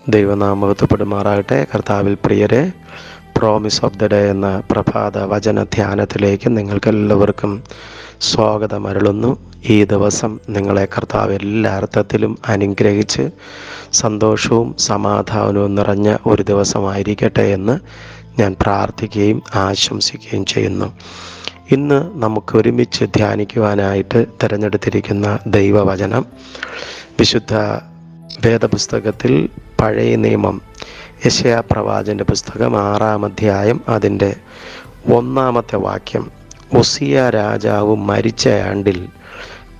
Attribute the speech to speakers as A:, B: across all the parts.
A: ദൈവനാമകത്വപ്പെടുമാറാകട്ടെ. കർത്താവിൽ പ്രിയരെ, promise of the day എന്ന പ്രഭാത വചന ധ്യാനത്തിലേക്ക് നിങ്ങൾക്കെല്ലാവർക്കും സ്വാഗതം അരുളുന്നു. ഈ ദിവസം നിങ്ങളെ കർത്താവ് എല്ലാ അർത്ഥത്തിലും അനുഗ്രഹിച്ച് സന്തോഷവും സമാധാനവും നിറഞ്ഞ ഒരു ദിവസമായിരിക്കട്ടെ എന്ന് ഞാൻ പ്രാർത്ഥിക്കുകയും ആശംസിക്കുകയും ചെയ്യുന്നു. ഇന്ന് നമുക്ക് ഒരുമിച്ച് ധ്യാനിക്കുവാനായിട്ട് തിരഞ്ഞെടുത്തിരിക്കുന്ന ദൈവവചനം വിശുദ്ധ വേദപുസ്തകത്തിൽ പഴയ നിയമം യെശയ്യാ പ്രവാചകന്റെ പുസ്തകം 6-ാം അധ്യായം അതിൻ്റെ 1-ാമത്തെ വാക്യം. ഉസിയ രാജാവ് മരിച്ച ആണ്ടിൽ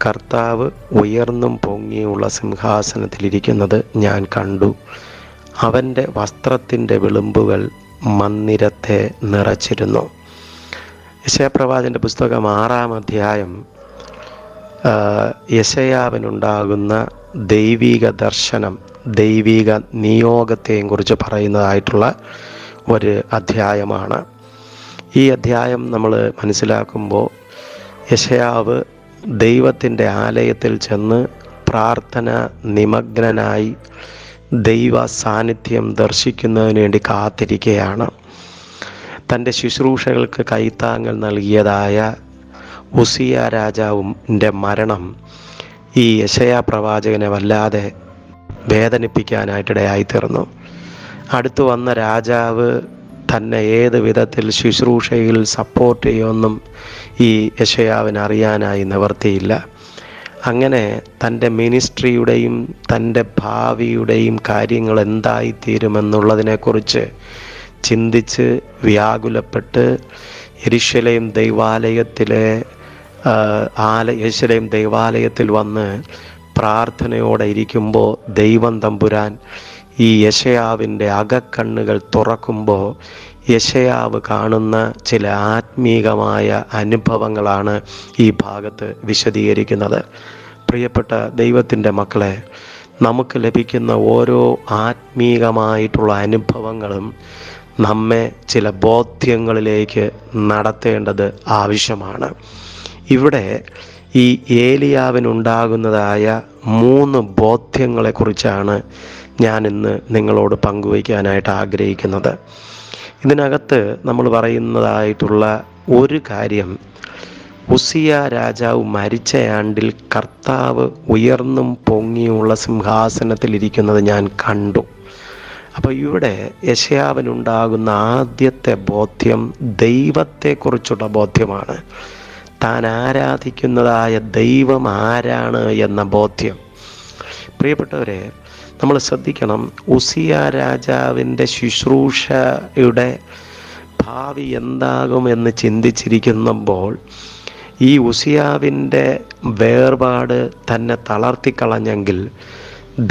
A: കർത്താവ് ഉയർന്നും പൊങ്ങിയുള്ള സിംഹാസനത്തിലിരിക്കുന്നത് ഞാൻ കണ്ടു. അവൻ്റെ വസ്ത്രത്തിൻ്റെ വിളുമ്പുകൾ മന്ദിരത്തെ നിറച്ചിരുന്നു. യെശയ്യാ പ്രവാചകന്റെ പുസ്തകം 6-ാം അധ്യായം യെശയ്യാവിനുണ്ടാകുന്ന ദൈവിക ദർശനം, ദൈവിക നിയോഗത്തെയും കുറിച്ച് പറയുന്നതായിട്ടുള്ള ഒരു അധ്യായമാണ്. ഈ അധ്യായം നമ്മൾ മനസ്സിലാക്കുമ്പോൾ യെശയ്യാവ് ദൈവത്തിൻ്റെ ആലയത്തിൽ ചെന്ന് പ്രാർത്ഥന നിമഗ്നനായി ദൈവ സാന്നിധ്യം ദർശിക്കുന്നതിന് വേണ്ടി കാത്തിരിക്കുകയാണ്. തൻ്റെ ശുശ്രൂഷകൾക്ക് കൈത്താങ്ങൽ നൽകിയതായ ഉസിയ രാജാവിൻ്റെ മരണം ഈ യെശയ്യാ പ്രവാചകനെ വല്ലാതെ വേദനിപ്പിക്കാനായിട്ടിടയായിത്തീർന്നു. അടുത്തു വന്ന രാജാവ് തന്നെ ഏത് വിധത്തിൽ ശുശ്രൂഷയിൽ സപ്പോർട്ട് ചെയ്യുമെന്നും ഈ യെശയ്യാവിന് അറിയാനായി നിവർത്തിയില്ല. അങ്ങനെ തൻ്റെ മിനിസ്ട്രിയുടെയും തൻ്റെ ഭാവിയുടെയും കാര്യങ്ങൾ എന്തായിത്തീരുമെന്നുള്ളതിനെക്കുറിച്ച് ചിന്തിച്ച് വ്യാകുലപ്പെട്ട് യെരൂശലേം ദൈവാലയത്തിൽ വന്ന് പ്രാർത്ഥനയോടെ ഇരിക്കുമ്പോൾ ദൈവം തമ്പുരാൻ ഈ യെശയ്യാവിൻ്റെ അകക്കണ്ണുകൾ തുറക്കുമ്പോൾ യെശയ്യാവ് കാണുന്ന ചില ആത്മീകമായ അനുഭവങ്ങളാണ് ഈ ഭാഗത്ത് വിശദീകരിക്കുന്നത്. പ്രിയപ്പെട്ട ദൈവത്തിൻ്റെ മക്കളെ, നമുക്ക് ലഭിക്കുന്ന ഓരോ ആത്മീകമായിട്ടുള്ള അനുഭവങ്ങളും നമ്മെ ചില ബോധ്യങ്ങളിലേക്ക് നടത്തേണ്ടത് ആവശ്യമാണ്. ഇവിടെ ഈ ഏലിയാവിനുണ്ടാകുന്നതായ 3 ബോധ്യങ്ങളെക്കുറിച്ചാണ് ഞാൻ ഇന്ന് നിങ്ങളോട് പങ്കുവയ്ക്കാനായിട്ട് ആഗ്രഹിക്കുന്നത്. ഇതിനകത്ത് നമ്മൾ പറയുന്നതായിട്ടുള്ള ഒരു കാര്യം, ഉസിയ രാജാവ് മരിച്ച ആണ്ടിൽ കർത്താവ് ഉയർന്നും പൊങ്ങിയുള്ള സിംഹാസനത്തിലിരിക്കുന്നത് ഞാൻ കണ്ടു. അപ്പോൾ ഇവിടെ യെശയ്യാവിനുണ്ടാകുന്ന ആദ്യത്തെ ബോധ്യം ദൈവത്തെക്കുറിച്ചുള്ള ബോധ്യമാണ്. താൻ ആരാധിക്കുന്നതായ ദൈവം ആരാണ് എന്ന ബോധ്യം. പ്രിയപ്പെട്ടവരെ, നമ്മൾ ശ്രദ്ധിക്കണം. ഉസിയ രാജാവിൻ്റെ ശുശ്രൂഷയുടെ ഭാവി എന്താകുമെന്ന് ചിന്തിച്ചിരിക്കുമ്പോൾ ഈ ഉസിയാവിൻ്റെ വേർപാട് തന്നെ തളർത്തിക്കളഞ്ഞെങ്കിൽ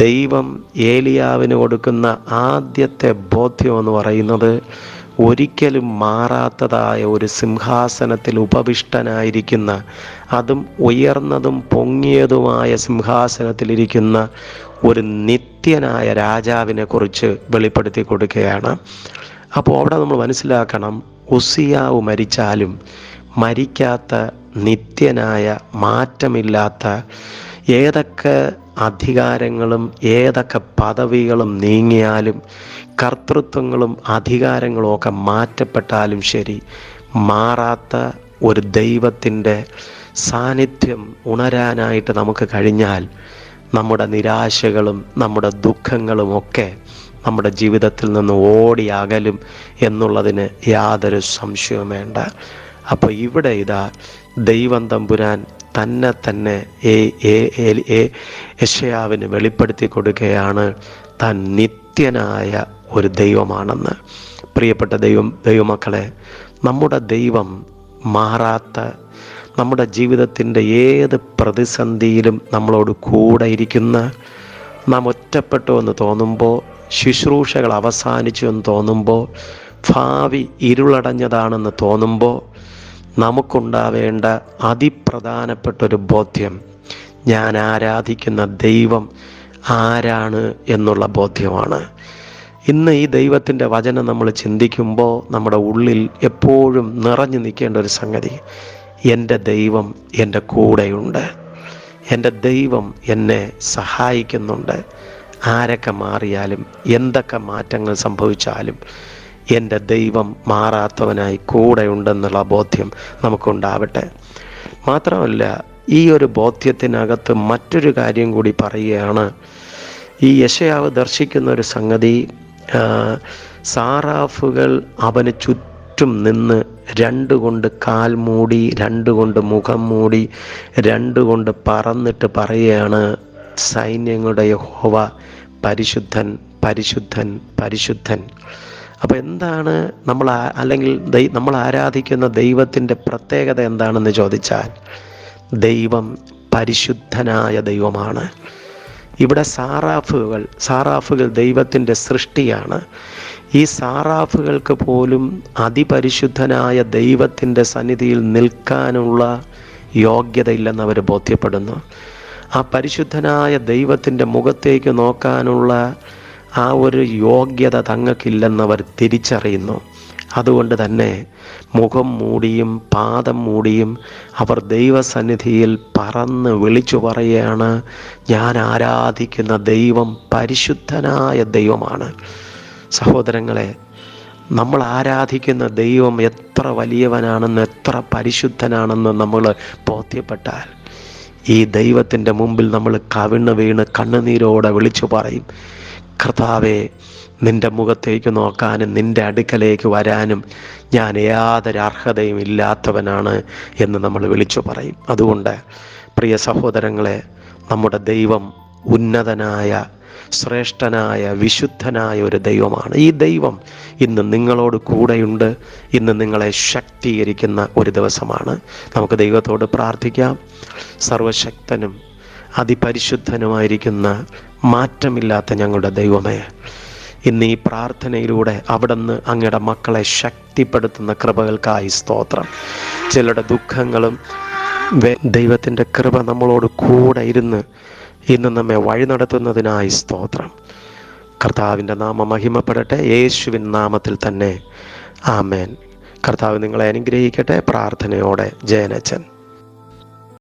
A: ദൈവം ഏലിയാവിന് കൊടുക്കുന്ന ആദ്യത്തെ ബോധ്യം എന്ന് പറയുന്നത് ഒരിക്കലും മാറാത്തതായ ഒരു സിംഹാസനത്തിൽ ഉപവിഷ്ടനായിരിക്കുന്ന, അതും ഉയർന്നതും പൊങ്ങിയതുമായ സിംഹാസനത്തിലിരിക്കുന്ന ഒരു നിത്യനായ രാജാവിനെ കുറിച്ച് വെളിപ്പെടുത്തി കൊടുക്കുകയാണ്. അപ്പോൾ അവിടെ നമ്മൾ മനസ്സിലാക്കണം, ഉസിയാവ് മരിച്ചാലും മരിക്കാത്ത നിത്യനായ മാറ്റമില്ലാത്ത ഏതൊക്കെ അധികാരങ്ങളും ഏതൊക്കെ പദവികളും നീങ്ങിയാലും കർത്തൃത്വങ്ങളും അധികാരങ്ങളും ഒക്കെ മാറ്റപ്പെട്ടാലും ശരി, മാറാത്ത ഒരു ദൈവത്തിൻ്റെ സാന്നിധ്യം ഉണരാനായിട്ട് നമുക്ക് കഴിഞ്ഞാൽ നമ്മുടെ നിരാശകളും നമ്മുടെ ദുഃഖങ്ങളും ഒക്കെ നമ്മുടെ ജീവിതത്തിൽ നിന്ന് ഓടി അകലും എന്നുള്ളതിന് യാതൊരു സംശയവും വേണ്ട. അപ്പോൾ ഇവിടെ ഇതാ ദൈവം തമ്പുരാൻ തന്നെ യെശയ്യാവിന് വെളിപ്പെടുത്തി കൊടുക്കുകയാണ് താൻ നിത്യനായ ഒരു ദൈവമാണെന്ന്. പ്രിയപ്പെട്ട ദൈവമക്കളെ, നമ്മുടെ ദൈവം മാറാത്ത, നമ്മുടെ ജീവിതത്തിൻ്റെ ഏത് പ്രതിസന്ധിയിലും നമ്മളോട് കൂടെ ഇരിക്കുന്ന, നാം ഒറ്റപ്പെട്ടു എന്ന് തോന്നുമ്പോൾ, ശുശ്രൂഷകൾ അവസാനിച്ചു എന്ന് തോന്നുമ്പോൾ, ഭാവി ഇരുളടഞ്ഞതാണെന്ന് തോന്നുമ്പോൾ നമുക്കുണ്ടാവേണ്ട അതിപ്രധാനപ്പെട്ടൊരു ബോധ്യം, ഞാൻ ആരാധിക്കുന്ന ദൈവം ആരാണ് എന്നുള്ള ബോധ്യമാണ്. ഇന്ന് ഈ ദൈവത്തിൻ്റെ വചനം നമ്മൾ ചിന്തിക്കുമ്പോൾ നമ്മുടെ ഉള്ളിൽ എപ്പോഴും നിറഞ്ഞു നിൽക്കേണ്ട ഒരു സംഗതി, എൻ്റെ ദൈവം എൻ്റെ കൂടെയുണ്ട്, എൻ്റെ ദൈവം എന്നെ സഹായിക്കുന്നുണ്ട്, ആരൊക്കെ മാറിയാലും എന്തൊക്കെ മാറ്റങ്ങൾ സംഭവിച്ചാലും എൻ്റെ ദൈവം മാറാത്തവനായി കൂടെ ഉണ്ടെന്നുള്ള ബോധ്യം നമുക്കുണ്ടാവട്ടെ. മാത്രമല്ല, ഈ ഒരു ബോധ്യത്തിനകത്ത് മറ്റൊരു കാര്യം കൂടി പറയുകയാണ്. ഈ യെശയ്യാവ് ദർശിക്കുന്ന ഒരു സംഗതി, സാറാഫുകൾ അവന് ചുറ്റും നിന്ന് രണ്ടുകൊണ്ട് കാൽ മൂടി, രണ്ടുകൊണ്ട് മുഖം മൂടി, രണ്ടുകൊണ്ട് പറന്നിട്ട് പറയുകയാണ്, സൈന്യങ്ങളുടെ യഹോവ പരിശുദ്ധൻ, പരിശുദ്ധൻ, പരിശുദ്ധൻ. അപ്പോൾ എന്താണ് നമ്മൾ ആരാധിക്കുന്ന ദൈവത്തിൻ്റെ പ്രത്യേകത എന്താണെന്ന് ചോദിച്ചാൽ, ദൈവം പരിശുദ്ധനായ ദൈവമാണ്. ഇവിടെ സാറാഫുകൾ ദൈവത്തിൻ്റെ സൃഷ്ടിയാണ്. ഈ സാറാഫുകൾക്ക് പോലും അതിപരിശുദ്ധനായ ദൈവത്തിൻ്റെ സന്നിധിയിൽ നിൽക്കാനുള്ള യോഗ്യതയില്ലെന്ന് അവർ ബോധ്യപ്പെടുന്നു. ആ പരിശുദ്ധനായ ദൈവത്തിൻ്റെ മുഖത്തേക്ക് നോക്കാനുള്ള ആ ഒരു യോഗ്യത തങ്ങൾക്കില്ലെന്നവർ തിരിച്ചറിയുന്നു. അതുകൊണ്ട് തന്നെ മുഖം മൂടിയും പാദം മൂടിയും അവർ ദൈവസന്നിധിയിൽ പറന്ന് വിളിച്ചു പറയുകയാണ്, ഞാൻ ആരാധിക്കുന്ന ദൈവം പരിശുദ്ധനായ ദൈവമാണ്. സഹോദരങ്ങളെ, നമ്മൾ ആരാധിക്കുന്ന ദൈവം എത്ര വലിയവനാണെന്ന്, എത്ര പരിശുദ്ധനാണെന്ന് നമ്മൾ ബോധ്യപ്പെട്ടാൽ ഈ ദൈവത്തിൻ്റെ മുമ്പിൽ നമ്മൾ കവിണ്ണ് വീണ് കണ്ണുനീരോടെ വിളിച്ചു പറയും, കർത്താവേ, നിൻ്റെ മുഖത്തേക്ക് നോക്കാനും നിൻ്റെ അടുക്കലേക്ക് വരാനും ഞാൻ യാതൊരു അർഹതയും ഇല്ലാത്തവനാണ് എന്ന് നമ്മൾ വിളിച്ചു പറയും. അതുകൊണ്ട് പ്രിയ സഹോദരങ്ങളെ, നമ്മുടെ ദൈവം ഉന്നതനായ, ശ്രേഷ്ഠനായ, വിശുദ്ധനായ ഒരു ദൈവമാണ്. ഈ ദൈവം ഇന്ന് നിങ്ങളോട് കൂടെയുണ്ട്. ഇന്ന് നിങ്ങളെ ശക്തീകരിക്കുന്ന ഒരു ദിവസമാണ്. നമുക്ക് ദൈവത്തോട് പ്രാർത്ഥിക്കാം. സർവശക്തനും അതിപരിശുദ്ധനുമായിരിക്കുന്ന മാറ്റമില്ലാത്ത ഞങ്ങളുടെ ദൈവമേ, ഇന്ന് ഈ പ്രാർത്ഥനയിലൂടെ അവിടുന്ന് അങ്ങയുടെ മക്കളെ ശക്തിപ്പെടുത്തുന്ന കൃപകൾക്കായി സ്തോത്രം. ചിലരുടെ ദുഃഖങ്ങളും ദൈവത്തിൻ്റെ കൃപ നമ്മളോട് കൂടെ ഇരുന്ന് ഇന്ന് നമ്മെ വഴി നടത്തുന്നതിനായി സ്തോത്രം. കർത്താവിൻ്റെ നാമം മഹിമപ്പെടട്ടെ. യേശുവിൻ നാമത്തിൽ തന്നെ ആമേൻ. കർത്താവ് നിങ്ങളെ അനുഗ്രഹിക്കട്ടെ. പ്രാർത്ഥനയോടെ ജയനച്ചൻ.